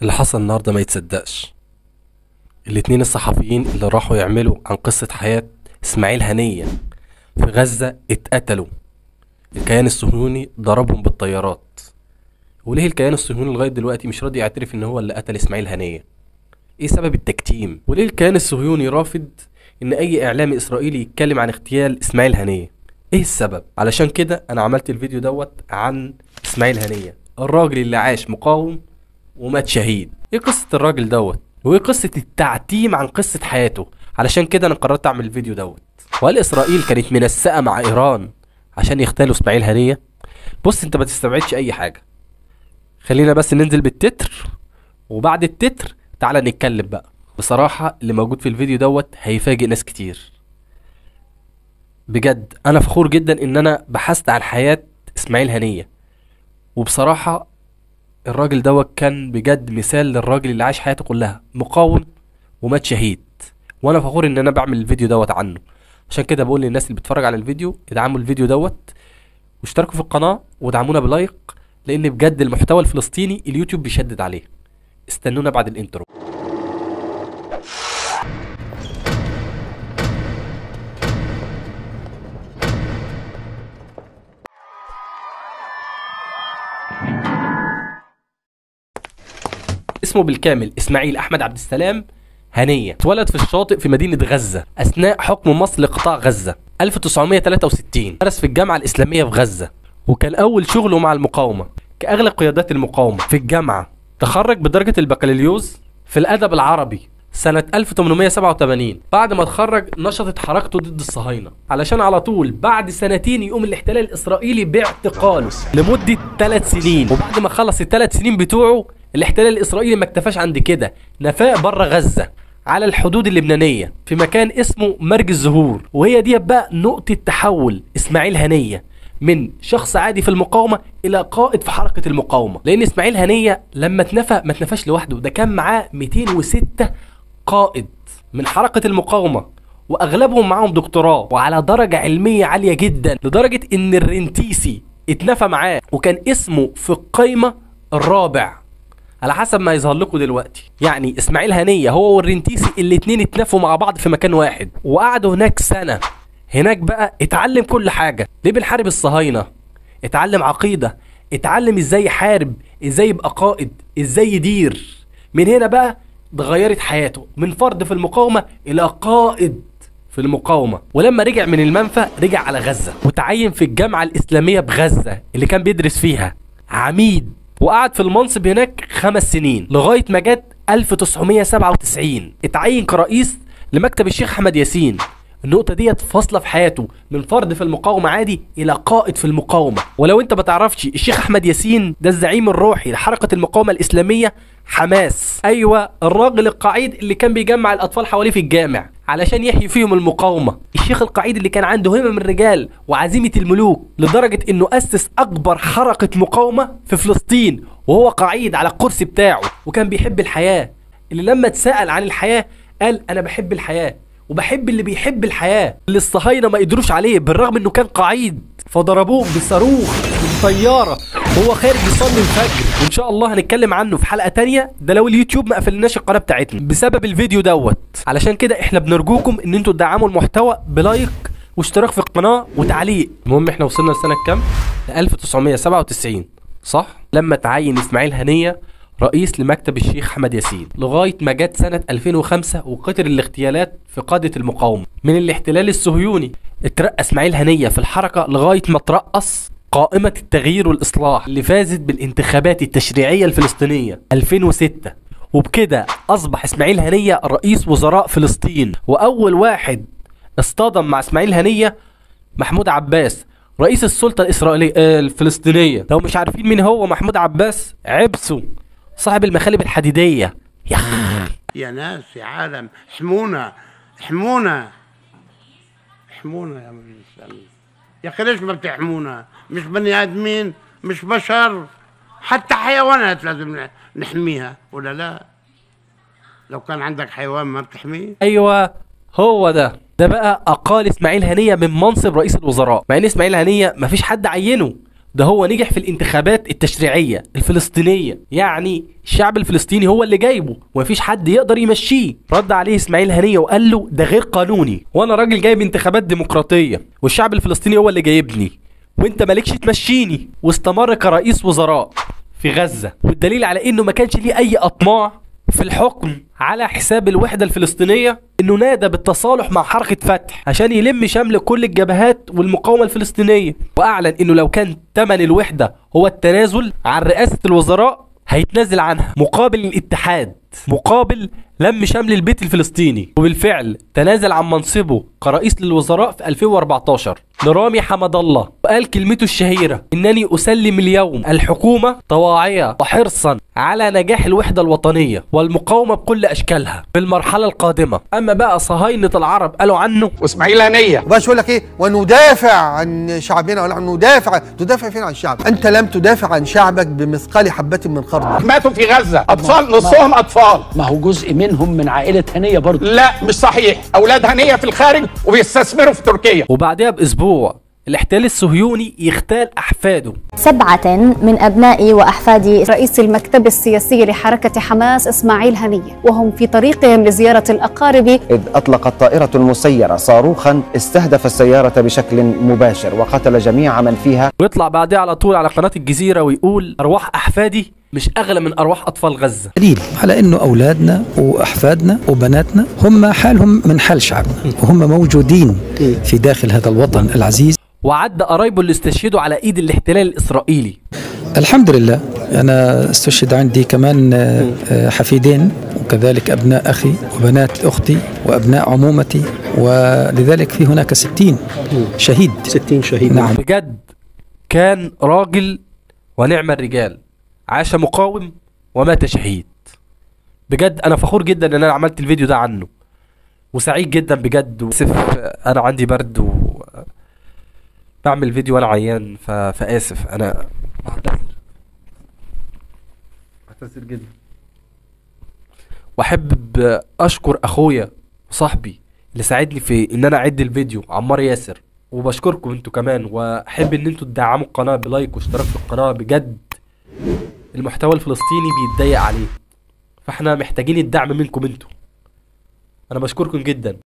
اللي حصل النهارده ما يتصدقش. الاتنين الصحفيين اللي راحوا يعملوا عن قصة حياة اسماعيل هنية في غزة اتقتلوا. الكيان الصهيوني ضربهم بالطيارات. وليه الكيان الصهيوني لغاية دلوقتي مش راضي يعترف ان هو اللي قتل اسماعيل هنية؟ ايه سبب التكتيم؟ وليه الكيان الصهيوني رافض ان اي اعلامي اسرائيلي يتكلم عن اغتيال اسماعيل هنية؟ ايه السبب؟ علشان كده انا عملت الفيديو دوت عن اسماعيل هنية، الراجل اللي عاش مقاوم ومات شهيد. ايه قصة الراجل دوت؟ وايه قصة التعتيم عن قصة حياته؟ علشان كده انا قررت اعمل الفيديو دوت. وهل اسرائيل كانت منسقة مع ايران عشان يغتالوا اسماعيل هنية؟ بص، انت ما تستبعدش اي حاجة. خلينا بس ننزل بالتتر، وبعد التتر تعالى نتكلم بقى. بصراحة اللي موجود في الفيديو دوت هيفاجئ ناس كتير. بجد انا فخور جدا ان انا بحثت عن حياة اسماعيل هنية، وبصراحة الراجل دوت كان بجد مثال للراجل اللي عاش حياته كلها مقاوم ومات شهيد. وانا فخور ان انا بعمل الفيديو دوت عنه. عشان كده بقول للناس اللي بتتفرج على الفيديو ادعموا الفيديو دوت واشتركوا في القناة ودعمونا بلايك، لان بجد المحتوى الفلسطيني اليوتيوب بيشدد عليه. استنونا بعد الانترو. اسمه بالكامل اسماعيل احمد عبد السلام هنية. اتولد في الشاطئ في مدينة غزة أثناء حكم مصر لقطاع غزة 1963. درس في الجامعة الإسلامية في غزة، وكان أول شغله مع المقاومة كأغلب قيادات المقاومة في الجامعة. تخرج بدرجة البكالوريوس في الأدب العربي سنة 1887. بعد ما اتخرج نشطت حركته ضد الصهاينة، علشان على طول بعد سنتين يقوم الاحتلال الإسرائيلي باعتقاله لمدة 3 سنين. وبعد ما خلص ال3 سنين بتوعه الاحتلال الإسرائيلي ما اكتفاش عند كده، نفاه بره غزة على الحدود اللبنانية في مكان اسمه مرج الزهور. وهي دي بقى نقطة تحول اسماعيل هنية من شخص عادي في المقاومة إلى قائد في حركة المقاومة. لأن اسماعيل هنية لما اتنفى ما اتنفاش لوحده، ده كان معاه 206 قائد من حركة المقاومة، وأغلبهم معاهم دكتوراه وعلى درجة علمية عالية جدا، لدرجة إن الرنتيسي اتنفى معاه وكان اسمه في القايمة الرابع على حسب ما يظهر لكم دلوقتي. يعني اسماعيل هنية هو والرنتيسي الاتنين اتنفوا مع بعض في مكان واحد، وقعدوا هناك سنة. هناك بقى اتعلم كل حاجة، ليه بنحارب الصهاينة، اتعلم عقيدة، اتعلم ازاي يحارب، ازاي يبقى قائد، ازاي يدير. من هنا بقى اتغيرت حياته من فرد في المقاومة الى قائد في المقاومة. ولما رجع من المنفى رجع على غزة وتعين في الجامعة الإسلامية بغزة اللي كان بيدرس فيها عميد، وقعد في المنصب هناك 5 سنين لغاية ما جت 1997 اتعين كرئيس لمكتب الشيخ أحمد ياسين. النقطة ديت فاصلة في حياته من فرد في المقاومة عادي إلى قائد في المقاومة. ولو أنت ما تعرفش، الشيخ أحمد ياسين ده الزعيم الروحي لحركة المقاومة الإسلامية حماس. أيوة، الراجل القعيد اللي كان بيجمع الأطفال حواليه في الجامع علشان يحيي فيهم المقاومة. الشيخ القعيد اللي كان عنده همم الرجال وعزيمة الملوك، لدرجة إنه أسس أكبر حركة مقاومة في فلسطين وهو قعيد على الكرسي بتاعه، وكان بيحب الحياة. اللي لما اتسأل عن الحياة قال أنا بحب الحياة وبحب اللي بيحب الحياة، اللي الصهاينة ما قدروش عليه بالرغم انه كان قعيد، فضربوه بصاروخ من طيارة وهو خارج يصلي الفجر. وان شاء الله هنتكلم عنه في حلقة تانية، ده لو اليوتيوب ما قفلناش القناة بتاعتنا بسبب الفيديو دوت. علشان كده احنا بنرجوكم ان انتوا تدعموا المحتوى بلايك واشتراك في القناة وتعليق. المهم احنا وصلنا لسنة كام؟ ل 1997 صح؟ لما تعين اسماعيل هنية رئيس لمكتب الشيخ أحمد ياسين لغاية ما جت سنة 2005 وكتر الاغتيالات في قادة المقاومة من الاحتلال الصهيوني. اترقى اسماعيل هنية في الحركة لغاية ما ترأس قائمة التغيير والإصلاح اللي فازت بالانتخابات التشريعية الفلسطينية 2006. وبكده أصبح اسماعيل هنية رئيس وزراء فلسطين. وأول واحد اصطدم مع اسماعيل هنية محمود عباس رئيس السلطة الإسرائيلية الفلسطينية. لو مش عارفين مين هو محمود عباس، عبسوا صاحب المخالب الحديدية. يا ناس يا عالم، احمونا احمونا احمونا يا الإنسان. يا اخي ليش ما بتحمونا؟ مش بني ادمين؟ مش بشر؟ حتى حيوانات لازم نحميها ولا لا؟ لو كان عندك حيوان ما بتحميه؟ ايوه هو ده بقى اقال اسماعيل هنية من منصب رئيس الوزراء، مع ان اسماعيل هنية مفيش حد عينه ده هو نجح في الانتخابات التشريعية الفلسطينية، يعني الشعب الفلسطيني هو اللي جايبه ومفيش حد يقدر يمشيه. رد عليه اسماعيل هنية وقال له ده غير قانوني، وانا راجل جايب انتخابات ديمقراطية والشعب الفلسطيني هو اللي جايبني وانت مالكش تمشيني. واستمر كرئيس وزراء في غزة، والدليل على انه ما كانش ليه اي اطماع في الحكم على حساب الوحدة الفلسطينية انه نادى بالتصالح مع حركة فتح عشان يلم شمل كل الجبهات والمقاومة الفلسطينية، واعلن انه لو كان ثمن الوحدة هو التنازل عن رئاسة الوزراء هيتنازل عنها مقابل الاتحاد، مقابل لم شمل البيت الفلسطيني. وبالفعل تنازل عن منصبه كرئيس للوزراء في 2014 لرامي حمد الله، وقال كلمته الشهيرة: إنني أسلم اليوم الحكومة طواعية وحرصا على نجاح الوحدة الوطنية والمقاومة بكل أشكالها في المرحلة القادمة. أما بقى صهاينة العرب قالوا عنه واسماعيل هنية باش يقول لك ايه، وندافع عن شعبنا، ولا تدافع فين عن الشعب؟ انت لم تدافع عن شعبك بمثقال حبة من خردل. ماتوا في غزة أطفال، نصهم أطفال. ما هو جزء منهم من عائلة هنية برضه. لا مش صحيح، أولاد هنية في الخارج وبيستثمروا في تركيا. وبعدها بأسبوع الاحتلال الصهيوني يغتال أحفاده. 7 من أبناء وأحفاد رئيس المكتب السياسي لحركة حماس إسماعيل هنية وهم في طريقهم لزيارة الأقارب، إذ أطلقت طائرة المسيرة صاروخا استهدف السيارة بشكل مباشر وقتل جميع من فيها. ويطلع بعدها على طول على قناة الجزيرة ويقول: أرواح أحفادي مش أغلى من أرواح أطفال غزة. دليل على أنه أولادنا وأحفادنا وبناتنا هم حالهم من حال شعبنا، وهم موجودين في داخل هذا الوطن العزيز. وعد قرايبه اللي استشهدوا على ايد الاحتلال الاسرائيلي. الحمد لله انا استشهد عندي كمان حفيدين، وكذلك ابناء اخي وبنات اختي وابناء عمومتي، ولذلك في هناك 60 شهيد. 60 شهيد. نعم بجد كان راجل ونعم الرجال، عاش مقاوم ومات شهيد. بجد انا فخور جدا ان انا عملت الفيديو ده عنه، وسعيد جدا بجد. واسف انا عندي برد بعمل فيديو وانا عيان، فاسف. انا بعتذر جدا، واحب اشكر اخويا وصاحبي اللي ساعدني في ان انا اعد الفيديو، عمار ياسر. وبشكركم انتوا كمان، واحب ان انتوا تدعموا القناه بلايك واشتراك في القناه. بجد المحتوى الفلسطيني بيتضايق عليه، فاحنا محتاجين الدعم منكم انتوا. انا بشكركم جدا.